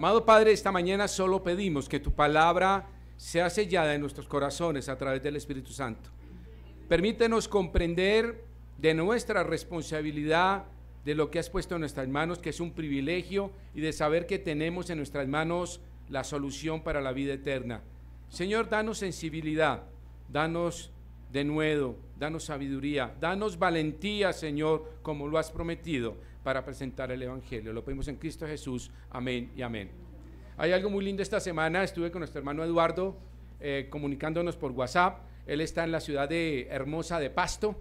Amado Padre, esta mañana solo pedimos que tu palabra sea sellada en nuestros corazones a través del Espíritu Santo. Permítenos comprender de nuestra responsabilidad, de lo que has puesto en nuestras manos, que es un privilegio, y de saber que tenemos en nuestras manos la solución para la vida eterna. Señor, danos sensibilidad, danos denuedo, danos sabiduría, danos valentía, Señor, como lo has prometido, para presentar el Evangelio. Lo pedimos en Cristo Jesús. Amén y amén. Hay algo muy lindo esta semana. Estuve con nuestro hermano Eduardo comunicándonos por WhatsApp. Él está en la ciudad de Hermosa de Pasto,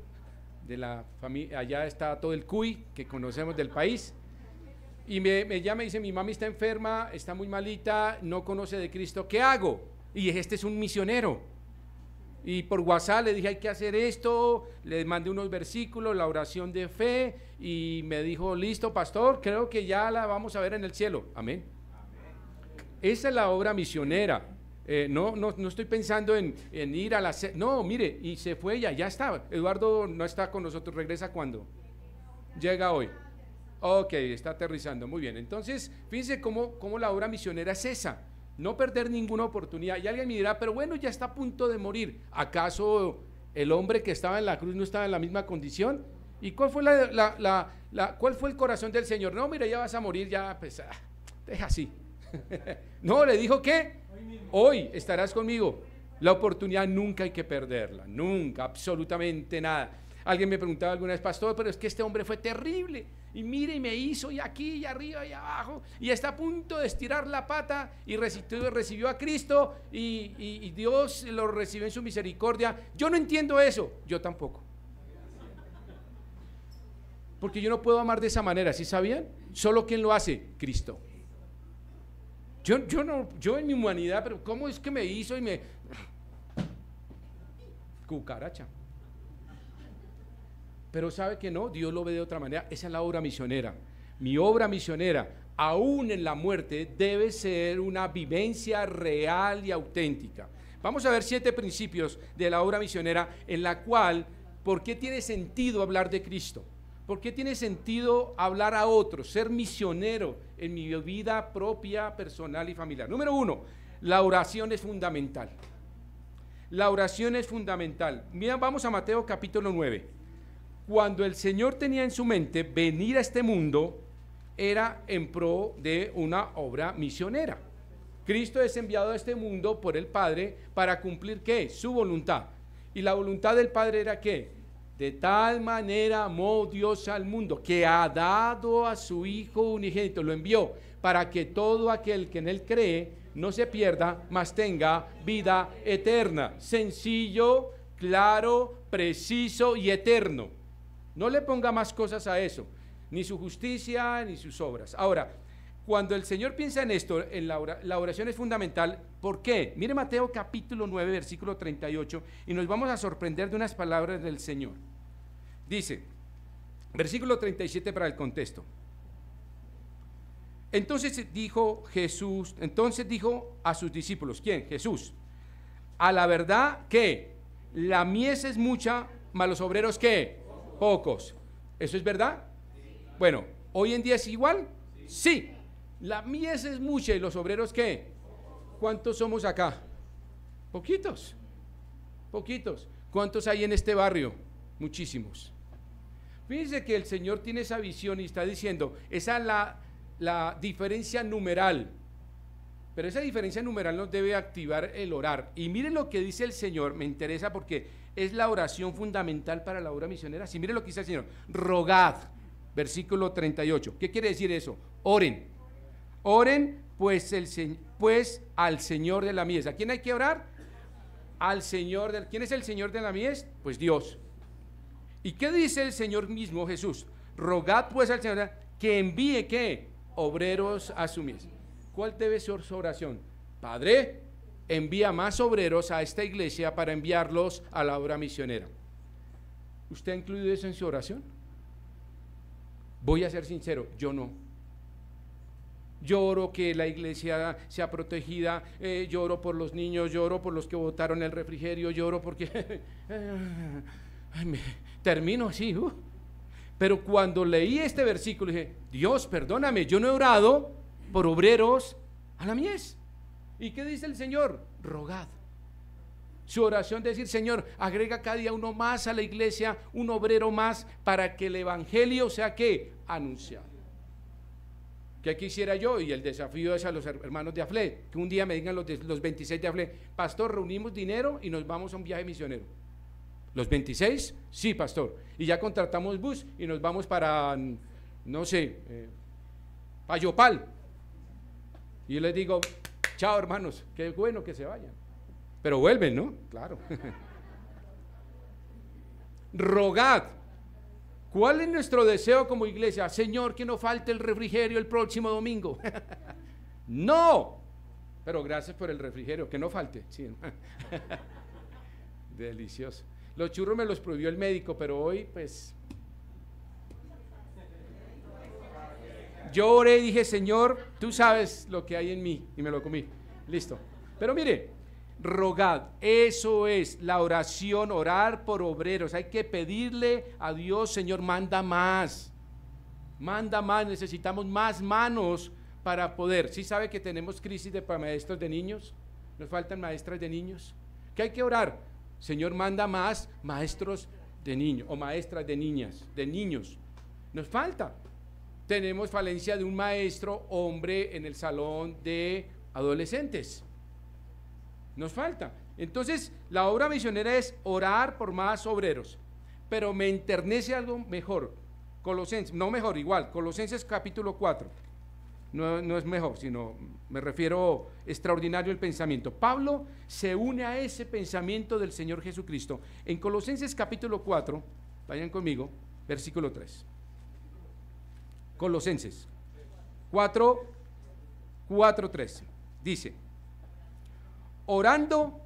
de la familia. Allá está todo el cuy que conocemos del país. Y me llama y dice: mi mami está enferma, está muy malita, no conoce de Cristo, ¿qué hago? Y este es un misionero. Y por WhatsApp le dije: hay que hacer esto, le mandé unos versículos, la oración de fe, y me dijo: listo, pastor, creo que ya la vamos a ver en el cielo. Amén. Esa es la obra misionera. No estoy pensando en ir a la... No, mire, y se fue ya está. Eduardo no está con nosotros, ¿regresa cuándo? Llega hoy. Ok, está aterrizando, muy bien. Entonces, fíjense cómo la obra misionera es esa. No perder ninguna oportunidad. Y alguien me dirá: pero bueno, ya está a punto de morir. ¿Acaso el hombre que estaba en la cruz no estaba en la misma condición? ¿Y cuál fue cuál fue el corazón del Señor? No, mira, ya vas a morir, ya, pues, deja así. No, le dijo que hoy estarás conmigo. La oportunidad nunca hay que perderla, nunca, absolutamente nada. Alguien me preguntaba alguna vez: pastor, pero es que este hombre fue terrible, y mire, y me hizo, y aquí, y arriba, y abajo, y está a punto de estirar la pata, y recibió a Cristo, y Dios lo recibió en su misericordia. Yo no entiendo eso. Yo tampoco, porque yo no puedo amar de esa manera, ¿sí sabían? Solo quien lo hace, Cristo. Yo en mi humanidad, pero ¿cómo es que me hizo y me... cucaracha? Pero sabe que no, Dios lo ve de otra manera. Esa es la obra misionera. Mi obra misionera, aún en la muerte, debe ser una vivencia real y auténtica. Vamos a ver 7 principios de la obra misionera, en la cual, ¿por qué tiene sentido hablar de Cristo? ¿Por qué tiene sentido hablar a otros, ser misionero en mi vida propia, personal y familiar? Número 1, la oración es fundamental. La oración es fundamental. Mira, vamos a Mateo capítulo 9. Cuando el Señor tenía en su mente venir a este mundo, era en pro de una obra misionera. Cristo es enviado a este mundo por el Padre para cumplir, ¿qué? Su voluntad. Y la voluntad del Padre era, ¿qué? De tal manera amó Dios al mundo, que ha dado a su Hijo unigénito, lo envió, para que todo aquel que en él cree no se pierda, mas tenga vida eterna. Sencillo, claro, preciso y eterno. No le ponga más cosas a eso, ni su justicia, ni sus obras. Ahora, cuando el Señor piensa en esto, la oración es fundamental. ¿Por qué? Mire Mateo capítulo 9, versículo 38, y nos vamos a sorprender de unas palabras del Señor. Dice, versículo 37 para el contexto. Entonces dijo a sus discípulos, ¿quién? Jesús: a la verdad que la mies es mucha, mas los obreros, ¿qué? Pocos. ¿Eso es verdad? Bueno, ¿hoy en día es igual? Sí. La mies es mucha y los obreros, ¿qué? ¿Cuántos somos acá? Poquitos. ¿Cuántos hay en este barrio? Muchísimos. Fíjense que el Señor tiene esa visión y está diciendo, esa es la diferencia numeral. Pero esa diferencia numeral nos debe activar el orar. Y miren lo que dice el Señor, me interesa porque es la oración fundamental para la obra misionera. Si miren lo que dice el Señor: rogad, versículo 38. ¿Qué quiere decir eso? Oren pues al Señor de la mies. ¿A quién hay que orar? Al Señor. ¿Quién es el Señor de la mies? Pues Dios. ¿Y qué dice el Señor mismo, Jesús? Rogad pues al Señor que envíe, ¿qué? Obreros a su mies. ¿Cuál debe ser su oración? Padre, envía más obreros a esta iglesia para enviarlos a la obra misionera. ¿Usted ha incluido eso en su oración? Voy a ser sincero, yo no. Lloro que la iglesia sea protegida, lloro por los niños, lloro por los que botaron el refrigerio, lloro porque termino así. Pero cuando leí este versículo dije: Dios, perdóname, yo no he orado por obreros a la mies. ¿Y qué dice el Señor? Rogad. Su oración es decir, Señor, agrega cada día uno más a la iglesia, un obrero más, para que el evangelio sea ¿qué? Anunciado. ¿Qué quisiera yo? Y el desafío es a los hermanos de AFLE, que un día me digan los 26 de AFLE, pastor, reunimos dinero y nos vamos a un viaje misionero. ¿Los 26? Sí, pastor. Y ya contratamos bus y nos vamos para, no sé, Payopal. Y yo les digo, chao hermanos, qué bueno que se vayan. Pero vuelven, ¿no? Claro. Rogad. ¿Cuál es nuestro deseo como iglesia? Señor, que no falte el refrigerio el próximo domingo. No. Pero gracias por el refrigerio, que no falte. Sí. Delicioso. Los churros me los prohibió el médico, pero hoy pues yo oré y dije, Señor, tú sabes lo que hay en mí, y me lo comí. Listo. Pero mire, rogad, eso es la oración, orar por obreros. Hay que pedirle a Dios, Señor, manda más, necesitamos más manos para poder. ¿Sí sabe que tenemos crisis de maestros de niños? Nos faltan maestras de niños. ¿Qué hay que orar? Señor, manda más maestros de niños o maestras de niñas, de niños. Nos falta. Tenemos falencia de un maestro hombre en el salón de adolescentes. Nos falta. Entonces, la obra misionera es orar por más obreros. Pero me enternece algo mejor. Colosenses, no mejor, igual. Colosenses capítulo 4. No es mejor, sino me refiero extraordinario el pensamiento. Pablo se une a ese pensamiento del Señor Jesucristo. En Colosenses capítulo 4, vayan conmigo, versículo 3. Colosenses 4:3 dice, orando,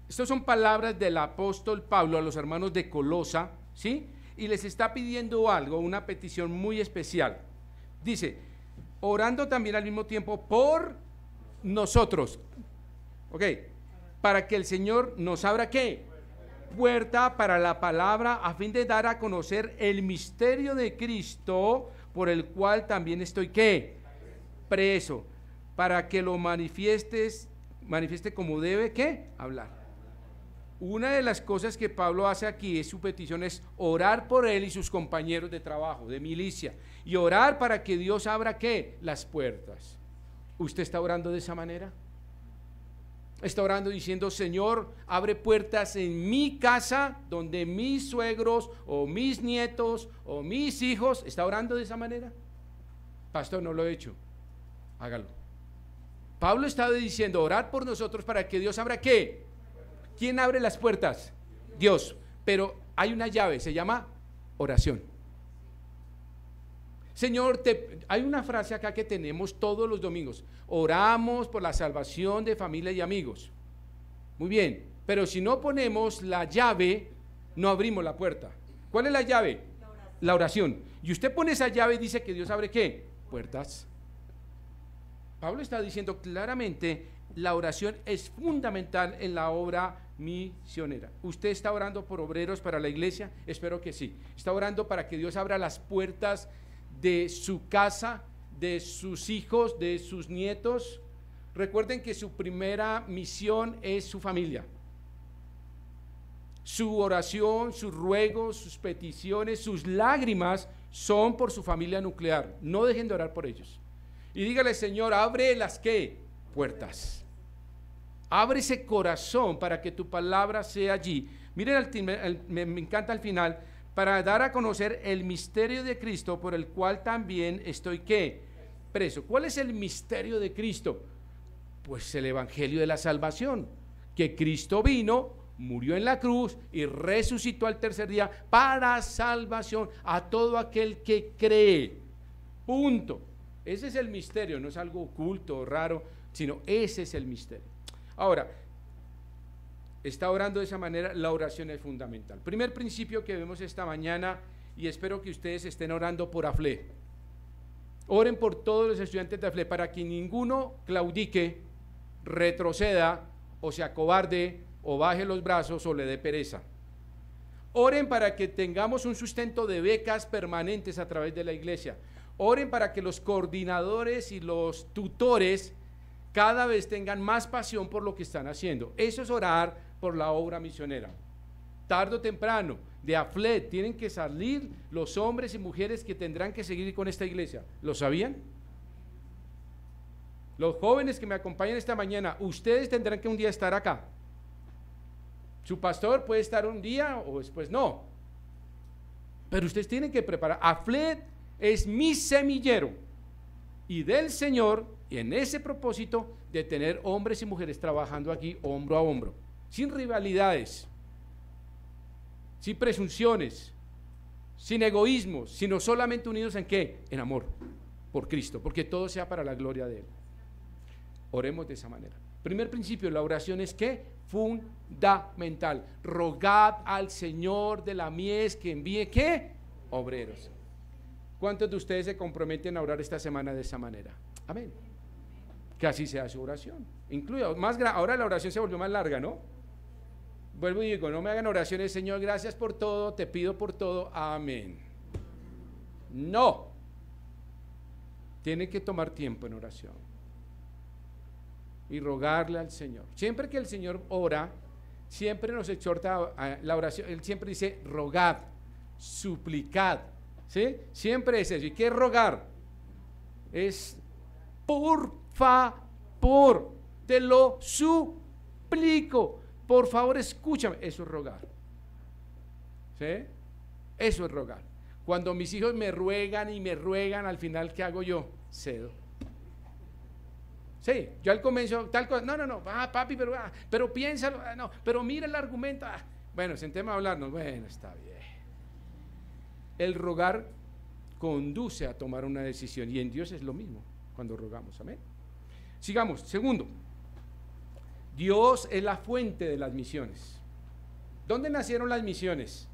estas son palabras del apóstol Pablo a los hermanos de Colosa, ¿sí? Y les está pidiendo algo, una petición muy especial. Dice, orando también al mismo tiempo por nosotros, ¿ok? Para que el Señor nos abra, ¿qué? Puerta para la palabra, a fin de dar a conocer el misterio de Cristo, por el cual también estoy, ¿qué? Preso, para que lo manifieste como debe, ¿qué? Hablar. Una de las cosas que Pablo hace aquí, es su petición, es orar por él y sus compañeros de trabajo, de milicia, y orar para que Dios abra, ¿qué? Las puertas. ¿Usted está orando de esa manera? Está orando diciendo, Señor, abre puertas en mi casa, donde mis suegros, o mis nietos, o mis hijos, ¿está orando de esa manera? Pastor, no lo he hecho. Hágalo. Pablo estaba diciendo, orar por nosotros para que Dios abra, ¿qué? ¿Quién abre las puertas? Dios. Pero hay una llave, se llama oración. Señor, hay una frase acá que tenemos todos los domingos. Oramos por la salvación de familia y amigos. Muy bien, pero si no ponemos la llave, no abrimos la puerta. ¿Cuál es la llave? La oración. Y usted pone esa llave y dice que Dios abre, ¿qué? Puertas. Pablo está diciendo claramente, la oración es fundamental en la obra misionera. ¿Usted está orando por obreros para la iglesia? Espero que sí. ¿Está orando para que Dios abra las puertas de su casa, de sus hijos, de sus nietos? Recuerden que su primera misión es su familia. Su oración, sus ruegos, sus peticiones, sus lágrimas son por su familia nuclear. No dejen de orar por ellos. Y dígale, Señor, abre las ¿qué? Puertas. Abre ese corazón para que tu palabra sea allí. Miren, me encanta al final, para dar a conocer el misterio de Cristo, por el cual también estoy, ¿qué? Preso. ¿Cuál es el misterio de Cristo? Pues el evangelio de la salvación, que Cristo vino, murió en la cruz y resucitó al tercer día para salvación a todo aquel que cree. Punto. Ese es el misterio, no es algo oculto o raro, sino ese es el misterio. Ahora, está orando de esa manera, la oración es fundamental. Primer principio que vemos esta mañana, y espero que ustedes estén orando por AFLE. Oren por todos los estudiantes de AFLE para que ninguno claudique, retroceda, o se acobarde, o baje los brazos, o le dé pereza. Oren para que tengamos un sustento de becas permanentes a través de la iglesia. Oren para que los coordinadores y los tutores cada vez tengan más pasión por lo que están haciendo. Eso es orar por la obra misionera. Tarde o temprano, de AFLED tienen que salir los hombres y mujeres que tendrán que seguir con esta iglesia. ¿Lo sabían? Los jóvenes que me acompañan esta mañana, ustedes tendrán que un día estar acá. Su pastor puede estar un día o después no. Pero ustedes tienen que preparar. AFLED es mi semillero y del Señor, y en ese propósito de tener hombres y mujeres trabajando aquí hombro a hombro, sin rivalidades, sin presunciones, sin egoísmos, sino solamente unidos en ¿qué? En amor por Cristo, porque todo sea para la gloria de Él. Oremos de esa manera. Primer principio, la oración es ¿qué? Fundamental. Rogad al Señor de la mies que envíe ¿qué? Obreros. ¿Cuántos de ustedes se comprometen a orar esta semana de esa manera? Amén. Que así sea su oración. Incluya, ahora la oración se volvió más larga, ¿no? Vuelvo y digo, no me hagan oraciones, Señor, gracias por todo, te pido por todo, amén. No. Tiene que tomar tiempo en oración y rogarle al Señor. Siempre que el Señor ora, siempre nos exhorta a la oración. Él siempre dice, rogad, suplicad, ¿sí? Siempre es eso. ¿Y qué es rogar? Es por favor, te lo suplico. Por favor, escúchame. Eso es rogar. ¿Sí? Eso es rogar. Cuando mis hijos me ruegan y me ruegan, al final, ¿qué hago yo? Cedo. Sí, yo al comienzo, tal cosa, no, papi, pero piénsalo, no, pero mira el argumento. Bueno, sentémonos a hablarnos. Bueno, está bien. El rogar conduce a tomar una decisión, y en Dios es lo mismo cuando rogamos. Amén. Sigamos. Segundo, Dios es la fuente de las misiones. ¿Dónde nacieron las misiones?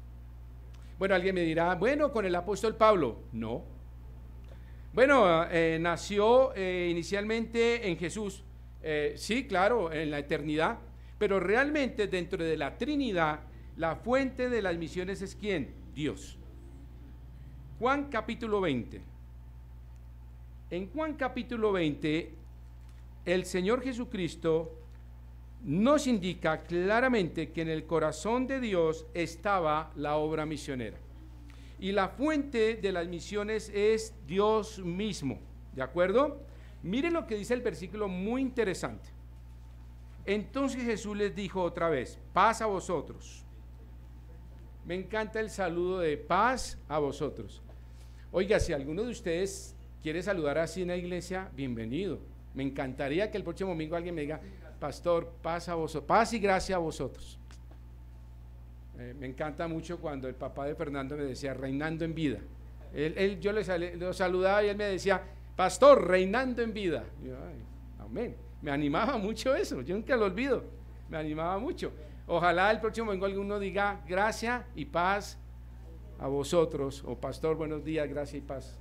Bueno, alguien me dirá, bueno, con el apóstol Pablo. No. Bueno, nació inicialmente en Jesús. Sí, claro, en la eternidad. Pero realmente dentro de la Trinidad, la fuente de las misiones es ¿quién? Dios. Juan capítulo 20. En Juan capítulo 20, el Señor Jesucristo nos indica claramente que en el corazón de Dios estaba la obra misionera. Y la fuente de las misiones es Dios mismo, ¿de acuerdo? Miren lo que dice el versículo, muy interesante. Entonces Jesús les dijo otra vez, paz a vosotros. Me encanta el saludo de paz a vosotros. Oiga, si alguno de ustedes quiere saludar así en la iglesia, bienvenido. Me encantaría que el próximo domingo alguien me diga, pastor, paz a vosotros, paz y gracia a vosotros. Me encanta mucho cuando el papá de Fernando me decía, reinando en vida. Yo lo saludaba y él me decía, pastor, reinando en vida. Y yo, ay, amén. Me animaba mucho eso, yo nunca lo olvido. Me animaba mucho. Ojalá el próximo domingo alguno diga, gracia y paz a vosotros. O pastor, buenos días, gracia y paz.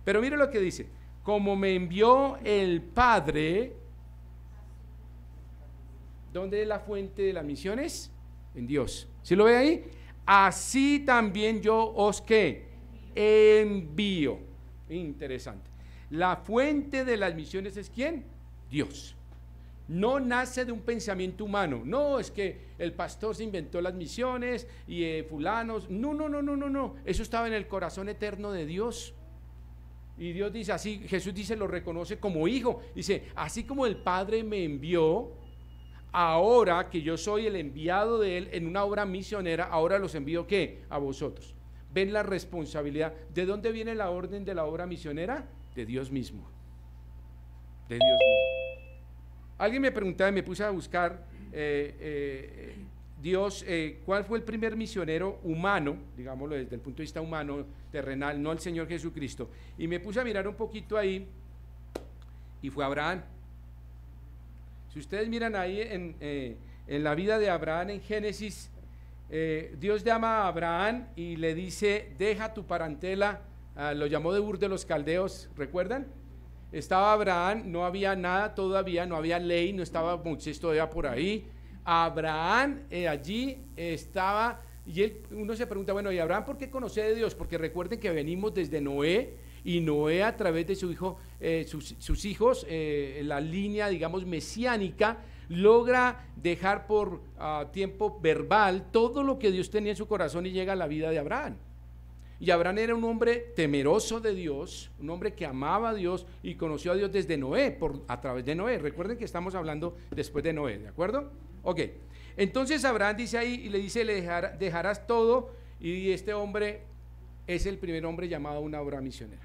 Pero mire lo que dice, como me envió el Padre. ¿Dónde es la fuente de las misiones? En Dios. ¿Sí lo ve ahí? Así también yo os ¿qué? Envío. Interesante. La fuente de las misiones es ¿quién? Dios. No nace de un pensamiento humano. No, es que el pastor se inventó las misiones y fulanos. No. Eso estaba en el corazón eterno de Dios. Y Dios dice así, Jesús dice, lo reconoce como hijo. Dice, así como el Padre me envió, ahora que yo soy el enviado de Él en una obra misionera, ahora los envío ¿qué? A vosotros. ¿Ven la responsabilidad? ¿De dónde viene la orden de la obra misionera? De Dios mismo. De Dios mismo. Alguien me preguntaba, me puse a buscar Dios, ¿cuál fue el primer misionero humano, digámoslo desde el punto de vista humano, terrenal, no el Señor Jesucristo? Y me puse a mirar un poquito ahí y fue Abraham. Si ustedes miran ahí en la vida de Abraham en Génesis, Dios llama a Abraham y le dice, deja tu parentela, lo llamó de Ur de los Caldeos, ¿recuerdan? Estaba Abraham, no había nada todavía, no había ley, no estaba Moisés todavía por ahí. Abraham allí estaba, y uno se pregunta, bueno, ¿y Abraham por qué conoce de Dios? Porque recuerden que venimos desde Noé, Y Noé, a través de su hijo, sus hijos, la línea, digamos, mesiánica, logra dejar por tiempo verbal todo lo que Dios tenía en su corazón y llega a la vida de Abraham. Y Abraham era un hombre temeroso de Dios, un hombre que amaba a Dios y conoció a Dios desde Noé, a través de Noé. Recuerden que estamos hablando después de Noé, ¿de acuerdo? Ok, entonces Abraham dice ahí y le dice, dejarás todo, y este hombre es el primer hombre llamado a una obra misionera.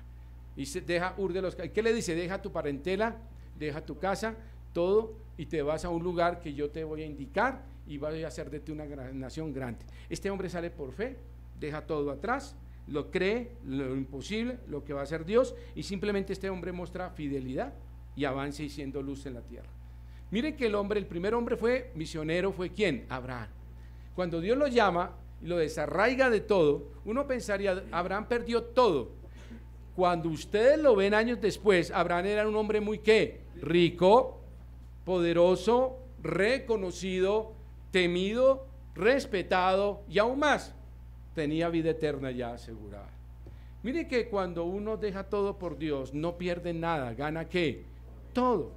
Y se deja Ur de los Caldeos. ¿Qué le dice? Deja tu parentela, deja tu casa, todo, y te vas a un lugar que yo te voy a indicar y vas a hacer de ti una nación grande. Este hombre sale por fe, deja todo atrás, lo cree, lo imposible, lo que va a hacer Dios, y simplemente este hombre muestra fidelidad y avance y siendo luz en la tierra. Miren que el primer hombre fue misionero, ¿fue quién? Abraham. Cuando Dios lo llama y lo desarraiga de todo, uno pensaría, Abraham perdió todo. Cuando ustedes lo ven años después, Abraham era un hombre muy ¿qué? Rico, poderoso, reconocido, temido, respetado y aún más, tenía vida eterna ya asegurada. Mire que cuando uno deja todo por Dios, no pierde nada, gana ¿qué? Todo.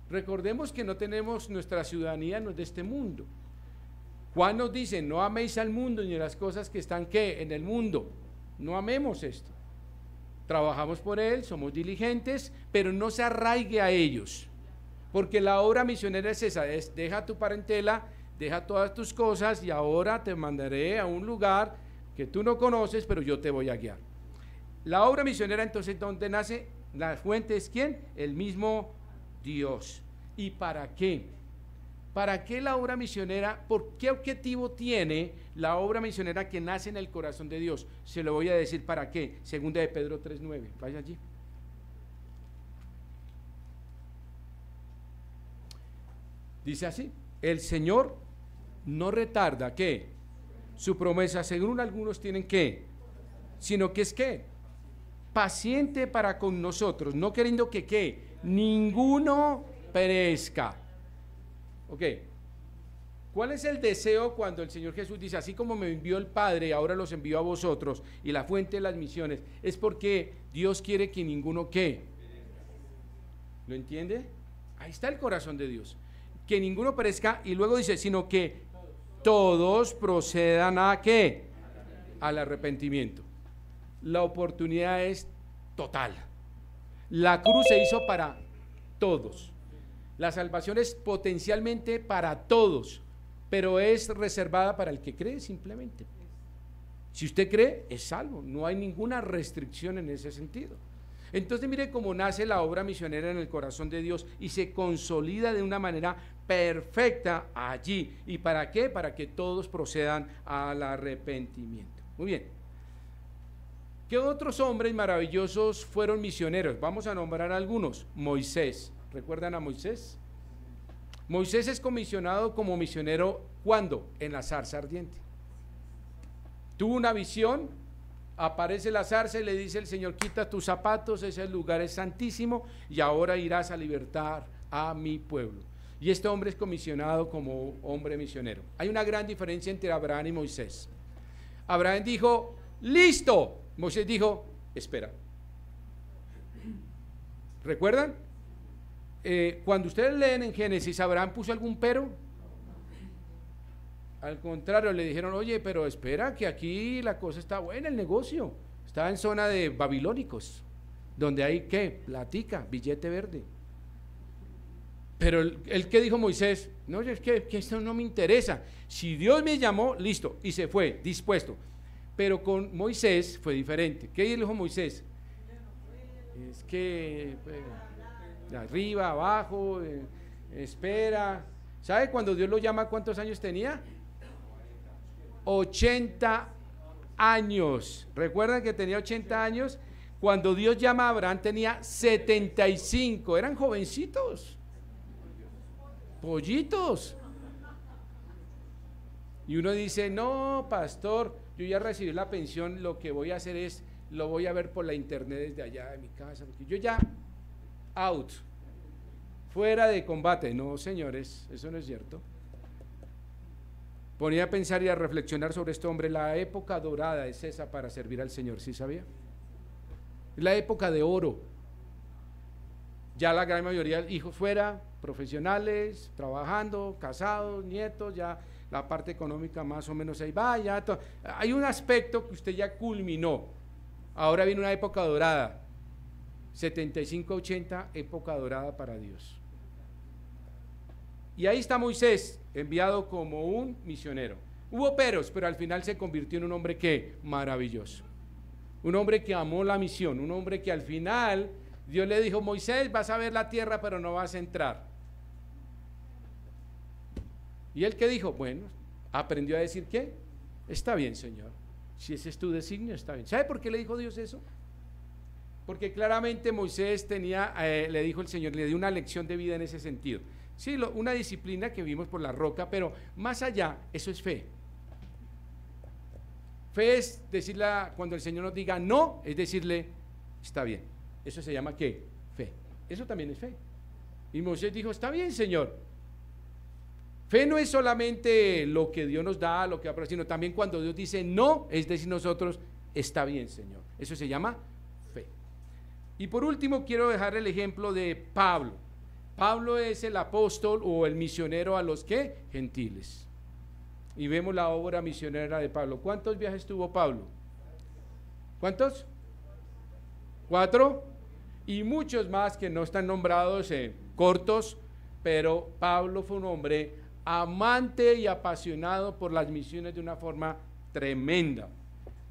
Recordemos que no tenemos nuestra ciudadanía, no es de este mundo. Juan nos dice, no améis al mundo ni las cosas que están ¿qué? En el mundo. No amemos esto. Trabajamos por él, somos diligentes, pero no se arraigue a ellos. Porque la obra misionera es esa, es deja tu parentela, deja todas tus cosas y ahora te mandaré a un lugar que tú no conoces, pero yo te voy a guiar. La obra misionera entonces, ¿dónde nace? La fuente es ¿quién? El mismo Dios. ¿Y para qué? ¿Para qué la obra misionera? ¿Por qué objetivo tiene la obra misionera que nace en el corazón de Dios? Se lo voy a decir para qué. Segunda de Pedro 3:9. Vaya allí. Dice así: el Señor no retarda ¿qué? Su promesa, según algunos tienen ¿qué? Sino que es ¿qué? Paciente para con nosotros, no queriendo que ¿qué? Ninguno perezca. Ok, ¿cuál es el deseo cuando el Señor Jesús dice, así como me envió el Padre, ahora los envío a vosotros, y la fuente de las misiones? Es porque Dios quiere que ninguno ¿qué? ¿Lo entiende? Ahí está el corazón de Dios. Que ninguno perezca, y luego dice, sino que todos procedan a ¿qué? Al arrepentimiento. La oportunidad es total. La cruz se hizo para todos. La salvación es potencialmente para todos, pero es reservada para el que cree simplemente. Si usted cree, es salvo. No hay ninguna restricción en ese sentido. Entonces mire cómo nace la obra misionera en el corazón de Dios y se consolida de una manera perfecta allí. ¿Y para qué? Para que todos procedan al arrepentimiento. Muy bien. ¿Qué otros hombres maravillosos fueron misioneros? Vamos a nombrar algunos. Moisés. ¿Recuerdan a Moisés? Moisés es comisionado como misionero, ¿cuándo? En la zarza ardiente. Tuvo una visión, aparece la zarza y le dice el Señor, quita tus zapatos, ese lugar es santísimo y ahora irás a libertar a mi pueblo. Y este hombre es comisionado como hombre misionero. Hay una gran diferencia entre Abraham y Moisés. Abraham dijo, listo. Moisés dijo, espera. ¿Recuerdan? Cuando ustedes leen en Génesis, ¿Abraham puso algún pero? Al contrario, le dijeron, oye, pero espera que aquí la cosa está buena, el negocio. Está en zona de babilónicos, donde hay, ¿qué? Platica, billete verde. Pero el que dijo Moisés, no, es que esto no me interesa. Si Dios me llamó, listo, y se fue, dispuesto. Pero con Moisés fue diferente. ¿Qué dijo Moisés? Es que... de arriba, abajo, espera. ¿Sabe cuando Dios lo llama cuántos años tenía? 80 años. ¿Recuerdan que tenía 80 años? Cuando Dios llama a Abraham tenía 75. Eran jovencitos, pollitos. Y uno dice, no, pastor, yo ya recibí la pensión, lo que voy a hacer es, lo voy a ver por la internet desde allá de mi casa, porque yo ya... out, fuera de combate. No, señores, eso no es cierto. Ponía a pensar y a reflexionar sobre este hombre. La época dorada es esa para servir al Señor, ¿sí sabía? Es la época de oro. Ya la gran mayoría de hijos fuera, profesionales, trabajando, casados, nietos, ya la parte económica más o menos ahí va, ya hay un aspecto que usted ya culminó. Ahora viene una época dorada, 75-80, época dorada para Dios. Y ahí está Moisés, enviado como un misionero. Hubo peros, pero al final se convirtió en un hombre que maravilloso. Un hombre que amó la misión, un hombre que al final Dios le dijo: Moisés, vas a ver la tierra, pero no vas a entrar. Y él, ¿qué dijo? Bueno, aprendió a decir ¿qué? Está bien, Señor. Si ese es tu designio, está bien. ¿Sabe por qué le dijo Dios eso? Porque claramente Moisés tenía, le dijo el Señor, le dio una lección de vida en ese sentido. Sí, una disciplina que vimos por la roca, pero más allá, eso es fe. Fe es decirle, cuando el Señor nos diga no, es decirle, está bien. Eso se llama ¿qué? Fe. Eso también es fe. Y Moisés dijo, está bien, Señor. Fe no es solamente lo que Dios nos da, lo que va, sino también cuando Dios dice no, es decir nosotros, está bien, Señor. Eso se llama fe. Y por último quiero dejar el ejemplo de Pablo. Pablo es el apóstol o el misionero a los ¿qué? Gentiles. Y vemos la obra misionera de Pablo. ¿Cuántos viajes tuvo Pablo? ¿Cuántos? 4. Y muchos más que no están nombrados, cortos, pero Pablo fue un hombre amante y apasionado por las misiones de una forma tremenda.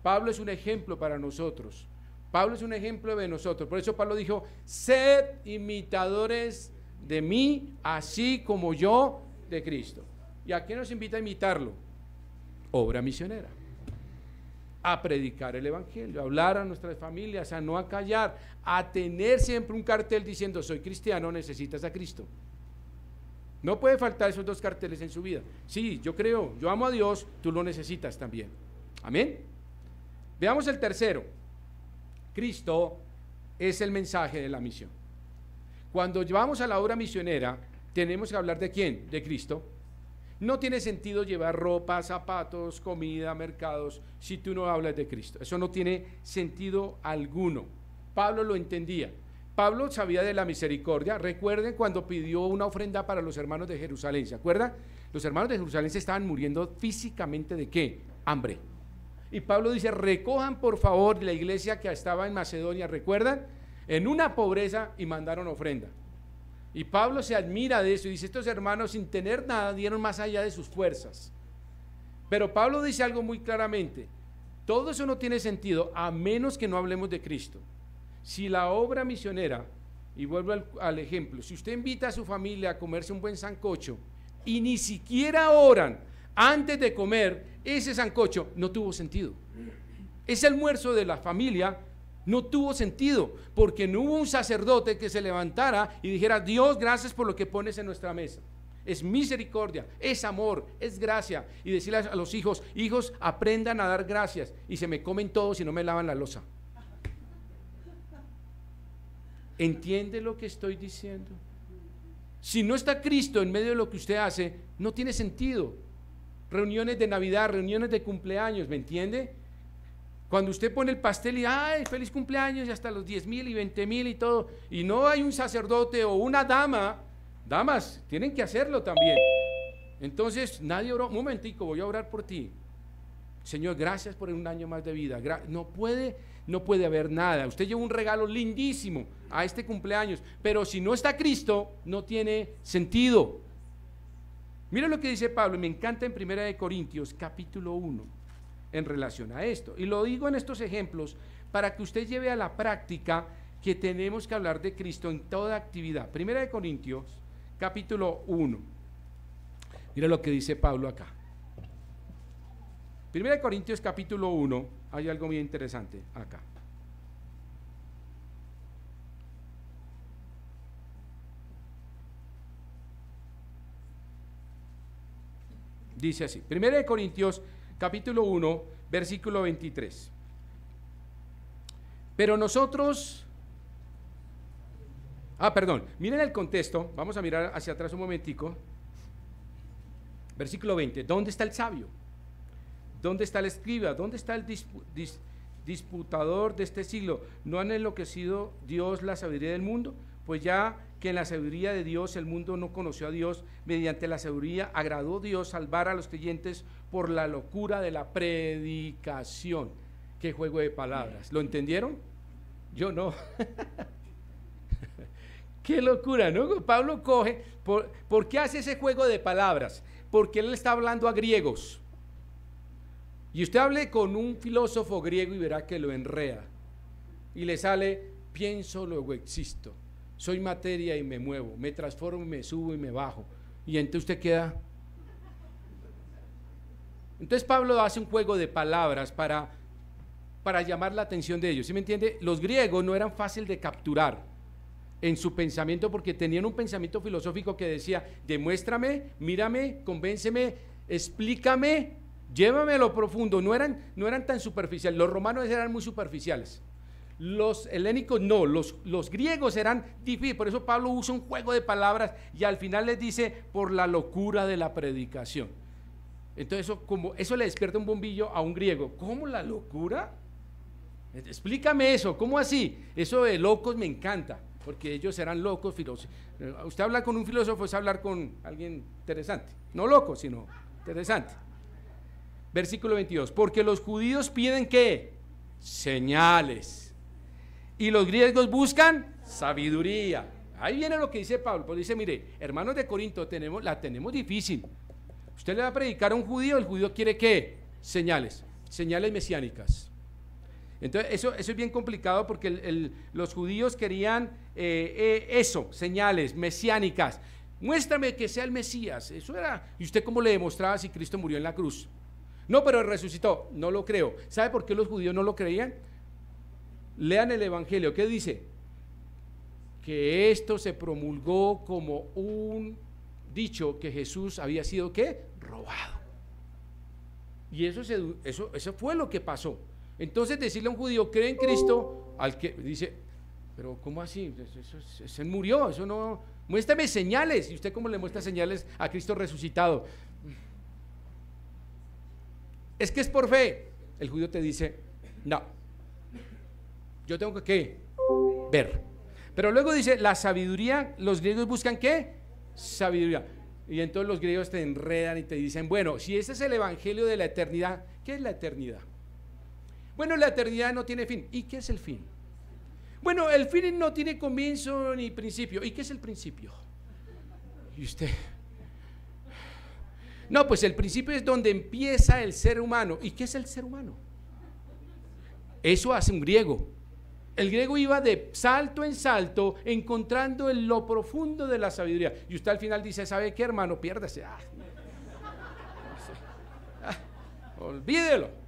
Pablo es un ejemplo para nosotros. Pablo es un ejemplo de nosotros. Por eso Pablo dijo, sed imitadores de mí, así como yo de Cristo. ¿Y a qué nos invita a imitarlo? Obra misionera. A predicar el evangelio, a hablar a nuestras familias, a no acallar, a tener siempre un cartel diciendo, soy cristiano, necesitas a Cristo. No puede faltar esos 2 carteles en su vida. Sí, yo creo, yo amo a Dios, tú lo necesitas también. Amén. Veamos el tercero. Cristo es el mensaje de la misión. Cuando llevamos a la obra misionera, tenemos que hablar de ¿quién? De Cristo. No tiene sentido llevar ropa, zapatos, comida, mercados, si tú no hablas de Cristo. Eso no tiene sentido alguno. Pablo lo entendía. Pablo sabía de la misericordia. Recuerden cuando pidió una ofrenda para los hermanos de Jerusalén, ¿se acuerdan? Los hermanos de Jerusalén se estaban muriendo físicamente ¿de qué? Hambre. Y Pablo dice, recojan por favor la iglesia que estaba en Macedonia, ¿recuerdan? En una pobreza y mandaron ofrenda. Y Pablo se admira de eso y dice, estos hermanos sin tener nada dieron más allá de sus fuerzas. Pero Pablo dice algo muy claramente, todo eso no tiene sentido a menos que no hablemos de Cristo. Si la obra misionera, y vuelvo al ejemplo, si usted invita a su familia a comerse un buen sancocho y ni siquiera oran antes de comer ese sancocho, no tuvo sentido. Ese almuerzo de la familia no tuvo sentido, porque no hubo un sacerdote que se levantara y dijera, Dios, gracias por lo que pones en nuestra mesa. Es misericordia, es amor, es gracia. Y decirle a los hijos, hijos, aprendan a dar gracias y se me comen todos y no me lavan la loza. ¿Entiende lo que estoy diciendo? Si no está Cristo en medio de lo que usted hace, no tiene sentido. Reuniones de Navidad, reuniones de cumpleaños, ¿me entiende? Cuando usted pone el pastel y ¡ay, feliz cumpleaños! Y hasta los 10,000 y 20,000 y todo, y no hay un sacerdote o una dama, damas, tienen que hacerlo también. Entonces, nadie oró, un momentico, voy a orar por ti. Señor, gracias por un año más de vida. No puede haber nada. Usted lleva un regalo lindísimo a este cumpleaños, pero si no está Cristo, no tiene sentido. Mira lo que dice Pablo, y me encanta en 1 Corintios, capítulo 1, en relación a esto. Y lo digo en estos ejemplos para que usted lleve a la práctica que tenemos que hablar de Cristo en toda actividad. 1 Corintios, capítulo 1. Mira lo que dice Pablo acá. 1 Corintios capítulo 1, hay algo muy interesante acá. Dice así, 1 Corintios capítulo 1, versículo 23. Pero nosotros, miren el contexto, vamos a mirar hacia atrás un momentico. Versículo 20, ¿dónde está el sabio? ¿Dónde está el escriba? ¿Dónde está el disputador de este siglo, ¿no han enloquecido Dios la sabiduría del mundo? Pues ya que en la sabiduría de Dios el mundo no conoció a Dios, mediante la sabiduría agradó Dios salvar a los creyentes por la locura de la predicación. Qué juego de palabras, ¿lo entendieron? Yo no. Qué locura, ¿no? Pablo coge, ¿por qué hace ese juego de palabras? Porque él está hablando a griegos. Y usted hable con un filósofo griego y verá que lo enreda. Y le sale, pienso, luego existo. Soy materia y me muevo. Me transformo y me subo y me bajo. Y entonces usted queda. Entonces Pablo hace un juego de palabras para llamar la atención de ellos. ¿Sí me entiende? Los griegos no eran fácil de capturar en su pensamiento porque tenían un pensamiento filosófico que decía, demuéstrame, mírame, convénceme, explícame, llévame a lo profundo. No eran tan superficiales. Los romanos eran muy superficiales. Los helénicos no, los griegos eran difíciles. Por eso Pablo usa un juego de palabras y al final les dice, por la locura de la predicación. Entonces eso le despierta un bombillo a un griego. ¿Cómo la locura? Explícame eso, ¿cómo así? Eso de locos me encanta, porque ellos eran locos filósofos. Usted habla con un filósofo es hablar con alguien interesante, no loco, sino interesante. Versículo 22, porque los judíos piden ¿qué? Señales, y los griegos buscan sabiduría. Ahí viene lo que dice Pablo, pues dice, mire, hermanos de Corinto, la tenemos difícil. Usted le va a predicar a un judío, el judío quiere ¿qué? Señales mesiánicas. Entonces eso es bien complicado porque los judíos querían eso, señales mesiánicas. Muéstrame que sea el Mesías. Eso era. ¿Y usted cómo le demostraba si Cristo murió en la cruz? No, pero resucitó. No lo creo. ¿Sabe por qué los judíos no lo creían? Lean el Evangelio. ¿Qué dice? Que esto se promulgó como un dicho que Jesús había sido ¿qué? Robado. Y eso fue lo que pasó. Entonces decirle a un judío, cree en Cristo, al que dice, pero ¿cómo así? Eso murió, eso no, muéstrame señales. ¿Y usted cómo le muestra señales a Cristo resucitado? Es que es por fe. El judío te dice, no, yo tengo que ver. Pero luego dice, la sabiduría, los griegos buscan ¿qué? Sabiduría. Y entonces los griegos te enredan y te dicen, bueno, si ese es el evangelio de la eternidad, ¿qué es la eternidad? Bueno, la eternidad no tiene fin. ¿Y qué es el fin? Bueno, el fin no tiene comienzo ni principio. ¿Y qué es el principio? Y usted, no, pues el principio es donde empieza el ser humano. ¿Y qué es el ser humano? Eso hace un griego. El griego iba de salto en salto encontrando en lo profundo de la sabiduría. Y usted al final dice, ¿sabe qué, hermano? Piérdase. Olvídelo.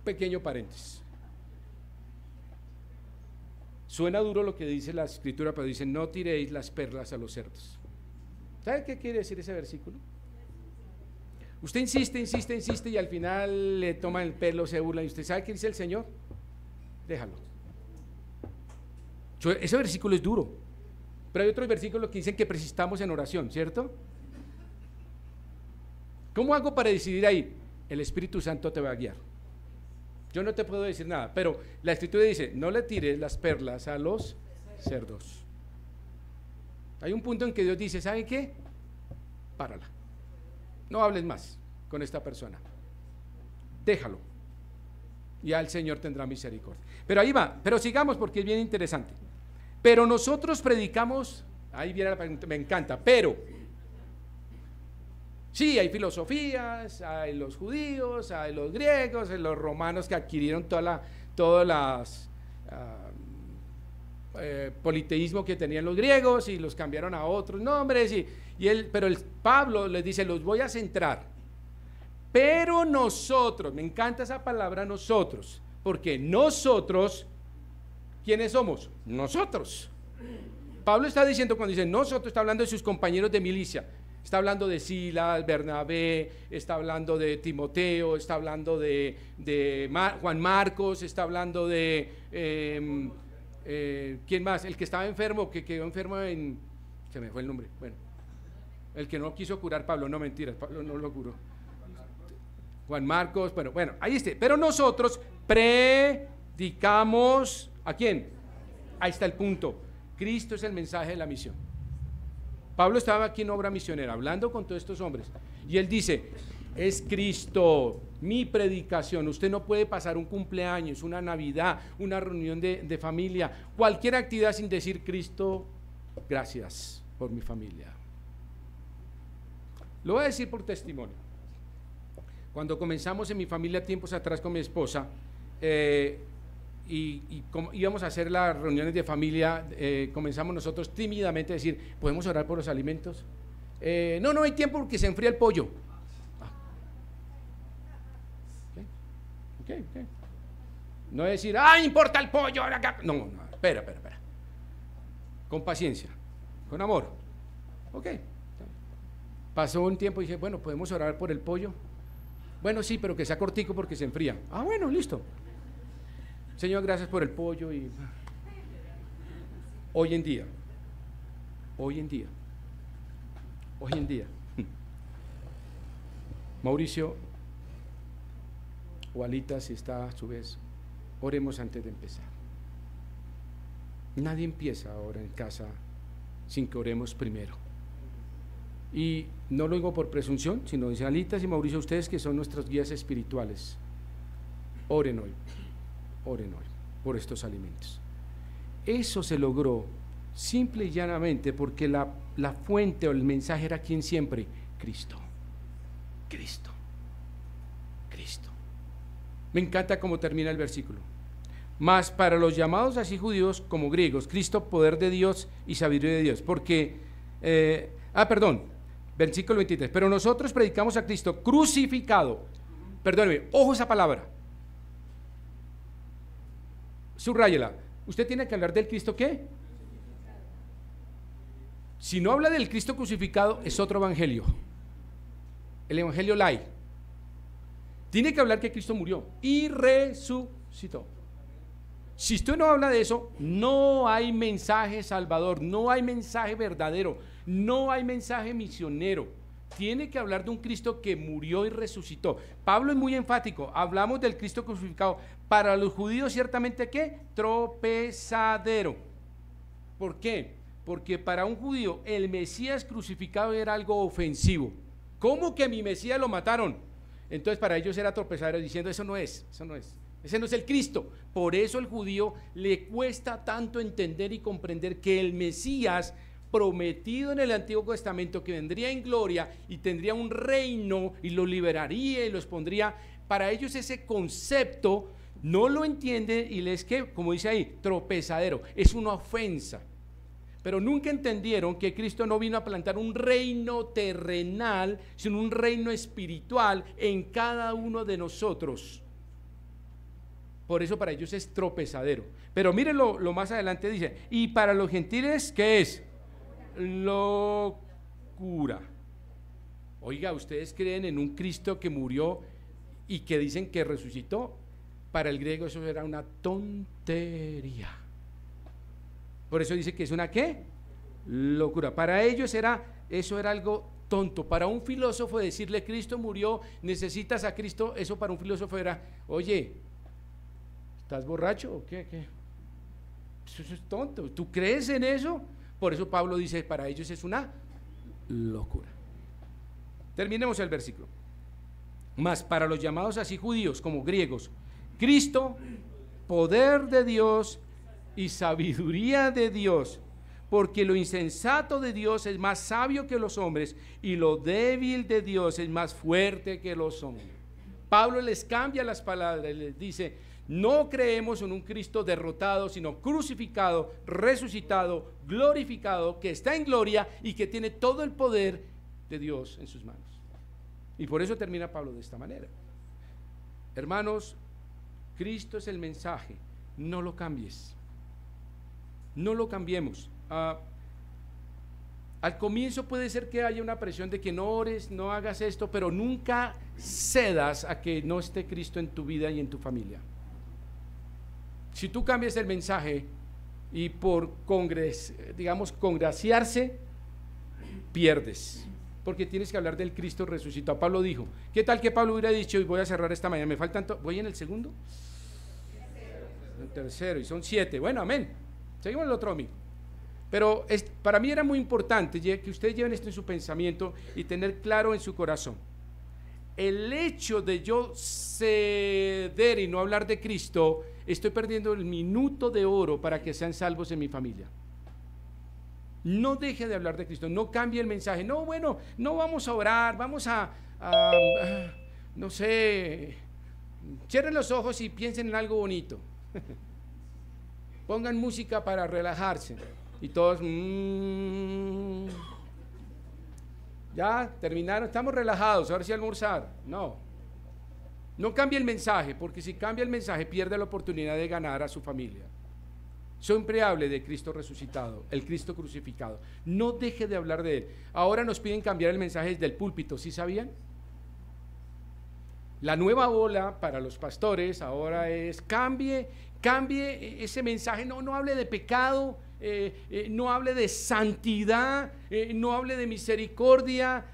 Pequeño paréntesis. Suena duro lo que dice la escritura, pero dice, no tiréis las perlas a los cerdos. ¿Sabe qué quiere decir ese versículo? Usted insiste y al final le toman el pelo, se burla. ¿Y usted sabe qué dice el Señor? Déjalo. Ese versículo es duro, pero hay otros versículos que dicen que persistamos en oración, ¿cierto? ¿Cómo hago para decidir ahí? El Espíritu Santo te va a guiar. Yo no te puedo decir nada, pero la escritura dice, no le tires las perlas a los cerdos. Hay un punto en que Dios dice, ¿saben qué? Párala. No hables más con esta persona. Déjalo. Ya el Señor tendrá misericordia. Pero ahí va, pero sigamos porque es bien interesante. Pero nosotros predicamos, ahí viene la pregunta, me encanta, pero sí, hay filosofías, hay los judíos, hay los griegos, hay los romanos que adquirieron todas las politeísmo que tenían los griegos y los cambiaron a otros nombres pero Pablo les dice, los voy a centrar. Pero nosotros, me encanta esa palabra nosotros, porque nosotros, ¿quiénes somos? Nosotros. Pablo está diciendo, cuando dice nosotros, está hablando de sus compañeros de milicia. Está hablando de Silas, Bernabé, está hablando de Timoteo, está hablando de Juan Marcos, está hablando de ¿quién más? El que estaba enfermo, que quedó enfermo se me fue el nombre, bueno, el que no quiso curar Pablo, no mentiras, Pablo no lo curó. Juan Marcos, bueno, ahí está. Pero nosotros predicamos, ¿a quién? Ahí está el punto. Cristo es el mensaje de la misión. Pablo estaba aquí en obra misionera, hablando con todos estos hombres. Y él dice, es Cristo, mi predicación. Usted no puede pasar un cumpleaños, una Navidad, una reunión de familia, cualquier actividad sin decir, Cristo, gracias por mi familia. Lo voy a decir por testimonio. Cuando comenzamos en mi familia tiempos atrás con mi esposa, íbamos a hacer las reuniones de familia, comenzamos nosotros tímidamente a decir, ¿podemos orar por los alimentos? No hay tiempo porque se enfría el pollo. Okay. No es decir, importa el pollo. No, espera. Con paciencia, con amor. Ok. Pasó un tiempo y dije, bueno, ¿podemos orar por el pollo? Bueno, sí, pero que sea cortico porque se enfría. Bueno, listo. Señor, gracias por el pollo. Y hoy en día, Mauricio o Alita, si está a su vez, oremos antes de empezar. Nadie empieza ahora en casa sin que oremos primero. Y no lo digo por presunción, sino dice Alitas y Mauricio, ustedes que son nuestros guías espirituales, oren hoy por estos alimentos. Eso se logró simple y llanamente porque la fuente o el mensaje era ¿quién siempre? Cristo. Me encanta cómo termina el versículo. Mas para los llamados así judíos como griegos, Cristo, poder de Dios y sabiduría de Dios. Porque, versículo 23, pero nosotros predicamos a Cristo crucificado. Perdóneme, ojo esa palabra. Subráyela. Usted tiene que hablar del Cristo, ¿qué? Si no habla del Cristo crucificado, es otro evangelio. El evangelio lai. Tiene que hablar que Cristo murió y resucitó. Si usted no habla de eso, no hay mensaje salvador, no hay mensaje verdadero, no hay mensaje misionero. Tiene que hablar de un Cristo que murió y resucitó. Pablo es muy enfático, hablamos del Cristo crucificado. Para los judíos ciertamente, ¿qué? Tropezadero. ¿Por qué? Porque para un judío el Mesías crucificado era algo ofensivo. ¿Cómo que mi Mesías lo mataron? Entonces para ellos era tropezadero, diciendo ese no es el Cristo. Por eso al judío le cuesta tanto entender y comprender que el Mesías prometido en el Antiguo Testamento, que vendría en gloria y tendría un reino y los liberaría y los pondría, para ellos ese concepto no lo entienden y les que, como dice ahí, tropezadero, es una ofensa. Pero nunca entendieron que Cristo no vino a plantar un reino terrenal, sino un reino espiritual en cada uno de nosotros. Por eso para ellos es tropezadero. Pero miren lo más adelante dice, y para los gentiles, ¿qué es? Locura. Oiga, ¿ustedes creen en un Cristo que murió y que dicen que resucitó? Para el griego eso era una tontería. Por eso dice que es una ¿qué? Locura. Para ellos eso era algo tonto. Para un filósofo decirle Cristo murió, necesitas a Cristo, eso para un filósofo era, oye, ¿estás borracho o qué? Eso es tonto. ¿Tú crees en eso? Por eso Pablo dice, para ellos es una locura. Terminemos el versículo. Mas para los llamados así judíos como griegos, Cristo, poder de Dios y sabiduría de Dios, porque lo insensato de Dios es más sabio que los hombres y lo débil de Dios es más fuerte que los hombres. Pablo les cambia las palabras, les dice, no creemos en un Cristo derrotado, sino crucificado, resucitado, glorificado, que está en gloria y que tiene todo el poder de Dios en sus manos. Y por eso termina Pablo de esta manera. Hermanos, Cristo es el mensaje, no lo cambies. No lo cambiemos. Al comienzo puede ser que haya una presión de que no ores, no hagas esto, pero nunca cedas a que no esté Cristo en tu vida y en tu familia. Si tú cambias el mensaje y por congraciarse, pierdes. porque tienes que hablar del Cristo resucitado. Pablo dijo, ¿qué tal que Pablo hubiera dicho, y voy a cerrar esta mañana, me faltan, voy en el segundo, el tercero, y son 7, bueno, amén, seguimos el otro domingo. Pero para mí era muy importante que ustedes lleven esto en su pensamiento y tener claro en su corazón. El hecho de yo ceder y no hablar de Cristo, estoy perdiendo el minuto de oro para que sean salvos en mi familia. No deje de hablar de Cristo, no cambie el mensaje. No, bueno, no vamos a orar, vamos no sé, cierren los ojos y piensen en algo bonito. Pongan música para relajarse. Y todos, ya terminaron, estamos relajados, ahora sí almorzar. No cambie el mensaje, porque si cambia el mensaje pierde la oportunidad de ganar a su familia. Siempre hable de Cristo resucitado, el Cristo crucificado. No deje de hablar de Él. Ahora nos piden cambiar el mensaje desde el púlpito, ¿sí sabían? La nueva ola para los pastores ahora es cambie ese mensaje, no hable de pecado, no hable de santidad, no hable de misericordia,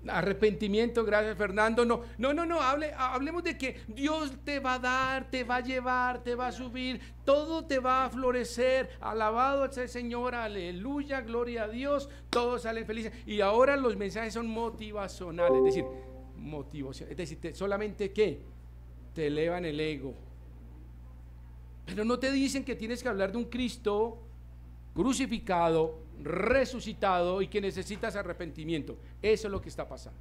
arrepentimiento, gracias Fernando, hablemos de que Dios te va a dar, te va a llevar, te va a subir, todo te va a florecer, alabado sea el Señor, aleluya, gloria a Dios, todos salen felices. Y ahora los mensajes son motivacionales, es decir, solamente ¿qué? Te elevan el ego, pero no te dicen que tienes que hablar de un Cristo crucificado, resucitado y que necesitas arrepentimiento. Eso es lo que está pasando.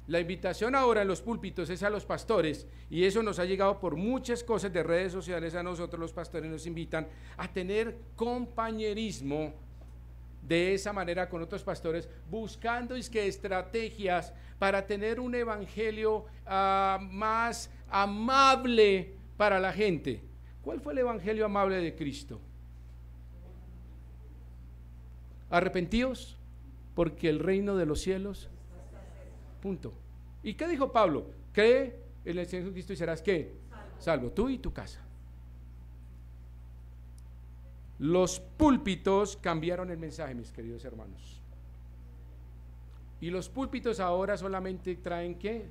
La invitación ahora en los púlpitos es a los pastores, y eso nos ha llegado por muchas cosas de redes sociales. A nosotros los pastores nos invitan a tener compañerismo de esa manera con otros pastores, buscando estrategias para tener un evangelio más amable para la gente. ¿Cuál fue el evangelio amable de Cristo? Arrepentíos, porque el reino de los cielos, punto. ¿Y qué dijo Pablo? Cree en el Señor Jesucristo y serás ¿qué? Salvo, tú y tu casa. Los púlpitos cambiaron el mensaje, mis queridos hermanos. Y los púlpitos ahora solamente traen ¿qué?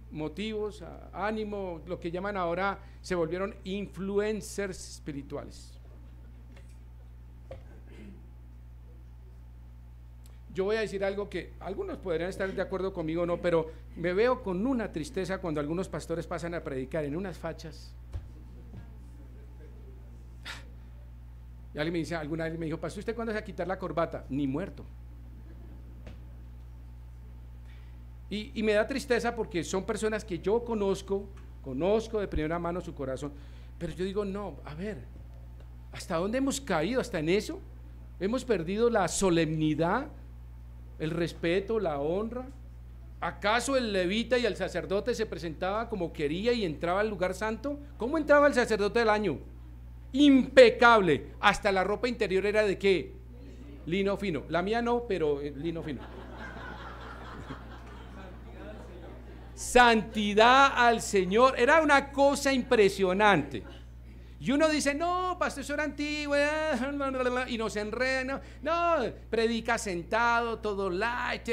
Motivos, ánimo, lo que llaman ahora, se volvieron influencers espirituales. Yo voy a decir algo que algunos podrían estar de acuerdo conmigo o no, pero me veo con una tristeza cuando algunos pastores pasan a predicar en unas fachas. Y alguien me dice, alguna vez me dijo, pastor, ¿usted cuándo se va a quitar la corbata? Ni muerto. Y me da tristeza porque son personas que yo conozco de primera mano su corazón, pero yo digo, no, a ver, ¿hasta dónde hemos caído? ¿Hasta en eso? ¿Hemos perdido la solemnidad, el respeto, la honra? ¿Acaso el levita y el sacerdote se presentaba como quería y entraba al lugar santo? ¿Cómo entraba el sacerdote del año? Impecable, hasta la ropa interior era de ¿qué? Lino fino. La mía no, pero lino fino. Santidad al Señor, era una cosa impresionante. Y uno dice, no, pastor, eso era antiguo, y nos enreda, no, predica sentado, todo light.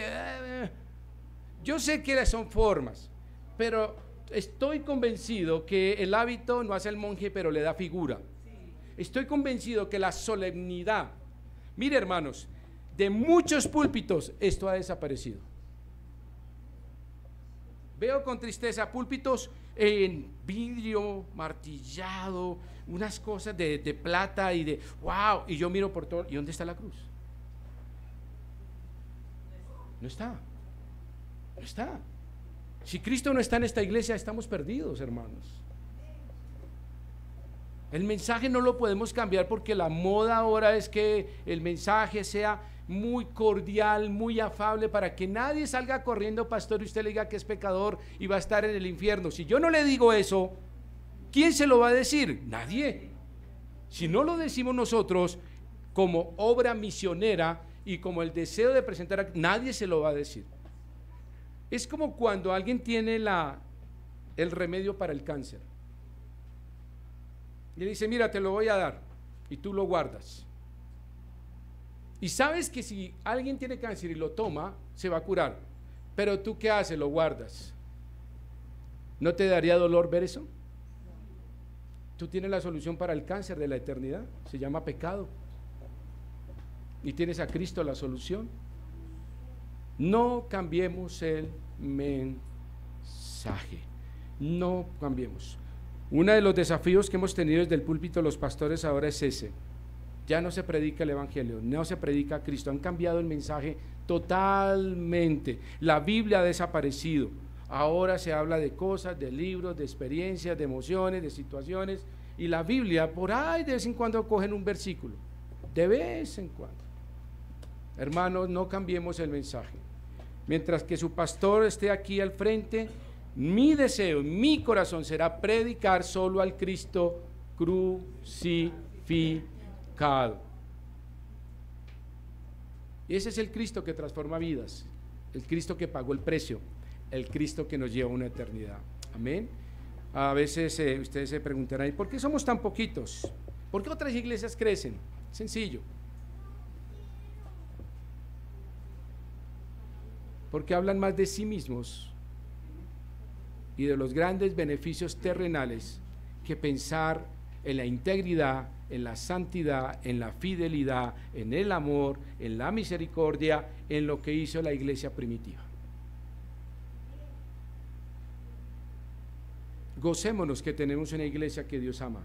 Yo sé que son formas, pero estoy convencido que el hábito no hace el monje, pero le da figura. Estoy convencido que la solemnidad, mire hermanos, de muchos púlpitos esto ha desaparecido. Veo con tristeza púlpitos en vidrio, martillado, unas cosas de plata y de wow, y yo miro por todo, ¿y dónde está la cruz? No está. Si Cristo no está en esta iglesia, estamos perdidos, hermanos. El mensaje no lo podemos cambiar porque la moda ahora es que el mensaje sea muy cordial, muy afable, para que nadie salga corriendo, pastor, y usted le diga que es pecador y va a estar en el infierno. Si yo no le digo eso, ¿quién se lo va a decir? Nadie. Si no lo decimos nosotros como obra misionera y como el deseo de presentar, nadie se lo va a decir. Es como cuando alguien tiene el remedio para el cáncer y le dice, mira, te lo voy a dar, y tú lo guardas. Y sabes que si alguien tiene cáncer y lo toma, se va a curar. Pero tú, ¿qué haces? Lo guardas. ¿No te daría dolor ver eso? Tú tienes la solución para el cáncer de la eternidad. Se llama pecado. Y tienes a Cristo la solución. No cambiemos el mensaje. No cambiemos. Uno de los desafíos que hemos tenido desde el púlpito los pastores ahora es ese. Ya no se predica el evangelio, no se predica a Cristo. Han cambiado el mensaje totalmente. La Biblia ha desaparecido. Ahora se habla de cosas, de libros, de experiencias, de emociones, de situaciones. Y la Biblia, por ahí de vez en cuando cogen un versículo. De vez en cuando. Hermanos, no cambiemos el mensaje. Mientras que su pastor esté aquí al frente, mi deseo, mi corazón será predicar solo al Cristo crucificado. Y ese es el Cristo que transforma vidas, el Cristo que pagó el precio, el Cristo que nos lleva a una eternidad. Amén. A veces ustedes se preguntarán, ¿y por qué somos tan poquitos? ¿Por qué otras iglesias crecen? Sencillo. Porque hablan más de sí mismos y de los grandes beneficios terrenales que pensar en la integridad, en la santidad, en la fidelidad, en el amor, en la misericordia, en lo que hizo la iglesia primitiva. Gocémonos que tenemos una iglesia que Dios ama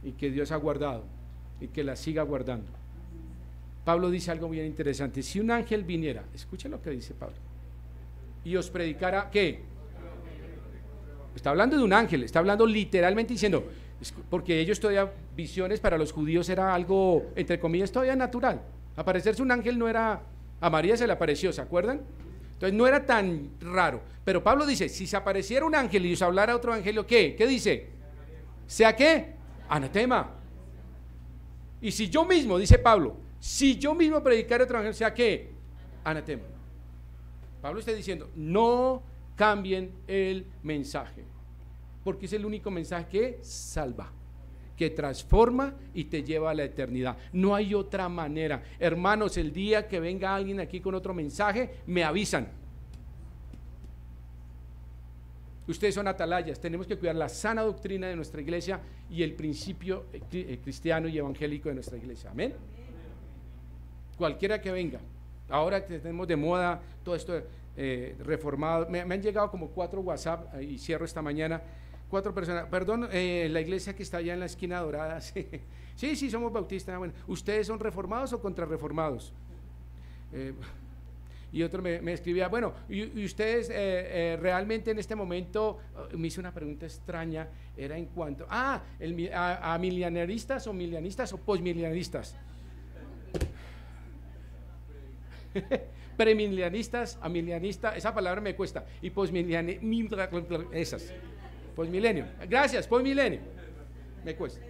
y que Dios ha guardado y que la siga guardando. Pablo dice algo bien interesante. Si un ángel viniera, escuchen lo que dice Pablo, y os predicara, ¿qué? Está hablando de un ángel, está hablando literalmente diciendo, porque ellos todavía, visiones para los judíos era algo, entre comillas, todavía natural. Aparecerse un ángel no era, a María se le apareció, ¿se acuerdan? Entonces no era tan raro. Pero Pablo dice, si se apareciera un ángel y os hablara otro evangelio, ¿qué? ¿Qué dice? ¿Sea qué? Anatema. Y si yo mismo, dice Pablo, si yo mismo predicara otro evangelio, ¿sea qué? Anatema. Pablo está diciendo, no cambien el mensaje, porque es el único mensaje que salva, que transforma y te lleva a la eternidad. No hay otra manera. Hermanos, el día que venga alguien aquí con otro mensaje, me avisan. Ustedes son atalayas, tenemos que cuidar la sana doctrina de nuestra iglesia y el principio cristiano y evangélico de nuestra iglesia. Amén. Cualquiera que venga. Ahora que tenemos de moda todo esto reformado, me han llegado como 4 WhatsApp, y cierro esta mañana, 4 personas, perdón, la iglesia que está allá en la esquina dorada, sí, somos bautistas. Bueno, ¿ustedes son reformados o contrarreformados? Y otro me escribía, bueno, y ustedes realmente en este momento, me hizo una pregunta extraña, era en cuanto, a mileniaristas o milianistas o posmilianistas. Premilenianistas, amilianistas, esa palabra me cuesta, y esas, posmilenio, gracias, posmilenio, me cuesta.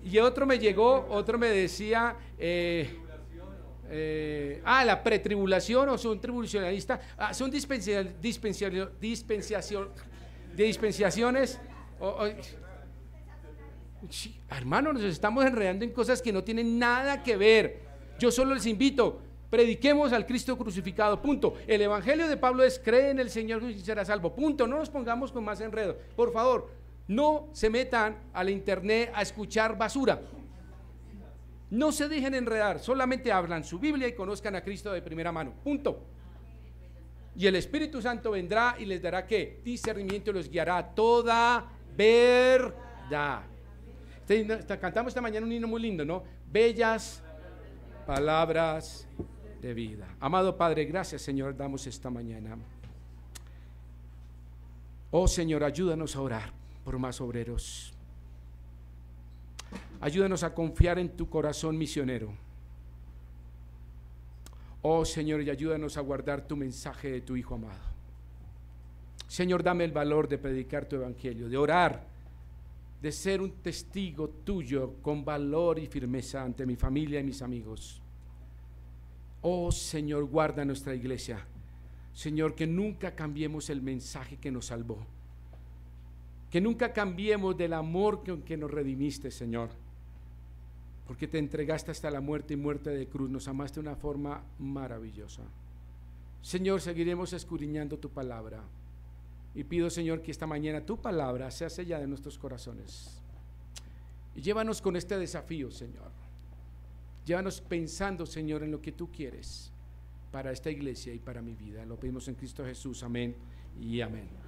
Y otro me llegó, otro me decía, la pretribulación, o son tribulacionalistas, son dispensaciones, hermanos, nos estamos enredando en cosas que no tienen nada que ver. Yo solo les invito, prediquemos al Cristo crucificado, punto. El evangelio de Pablo es: cree en el Señor y será salvo, punto. No nos pongamos con más enredo, por favor. No se metan a la internet a escuchar basura. No se dejen enredar, solamente hablan su Biblia y conozcan a Cristo de primera mano, punto. Y el Espíritu Santo vendrá y les dará ¿qué? Discernimiento, y los guiará a toda verdad. Cantamos esta mañana un himno muy lindo, ¿no? Bellas palabras de vida. Amado Padre, gracias, Señor, damos esta mañana. Oh Señor, ayúdanos a orar por más obreros. Ayúdanos a confiar en tu corazón misionero. Oh Señor, y ayúdanos a guardar tu mensaje de tu Hijo amado. Señor, dame el valor de predicar tu evangelio, de orar, de ser un testigo tuyo con valor y firmeza ante mi familia y mis amigos. Oh Señor, guarda nuestra iglesia. Señor, que nunca cambiemos el mensaje que nos salvó, que nunca cambiemos del amor con que nos redimiste, Señor. porque te entregaste hasta la muerte y muerte de cruz, nos amaste de una forma maravillosa. Señor, seguiremos escudriñando tu palabra y pido, Señor, que esta mañana tu palabra sea sellada en nuestros corazones. Y llévanos con este desafío, Señor. Llévanos pensando, Señor, en lo que tú quieres para esta iglesia y para mi vida. Lo pedimos en Cristo Jesús. Amén y amén.